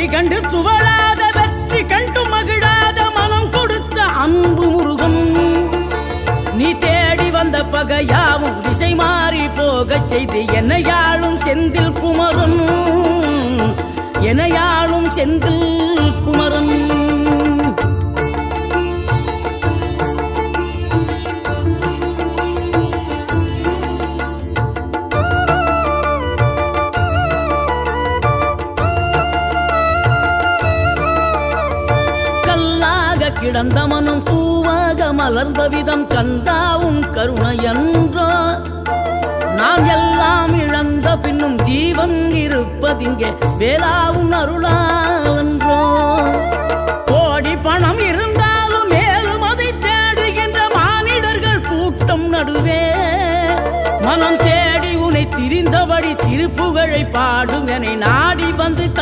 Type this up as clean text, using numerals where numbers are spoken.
வழி கண்டு துவளாத வெற்றி கண்டு மகிழாத மனம் கொடுத்த அன்பு முருகன். நீ தேடி வந்த பகையாவும் திசை மாறி போகச் செய்து என்னையாளும் செந்தில் குமரன், என்னையாளும் செந்தில் குமரன். கிடந்த மனம் பூவாக மலர்ந்த விதம் கந்தாவும் கருணை என்றோ. நாம் எல்லாம் இழந்த பின்னும் ஜீவன் இருப்பதிங்கே வேளாவும் அருளாவென்றோ. கோடி பணம் இருந்தாலும் மேலும் அதை தேடுகின்ற மானிடர்கள் கூட்டம் நடுவே மனம் தேடி உனை திரிந்தபடி திருப்புகழை பாடும் என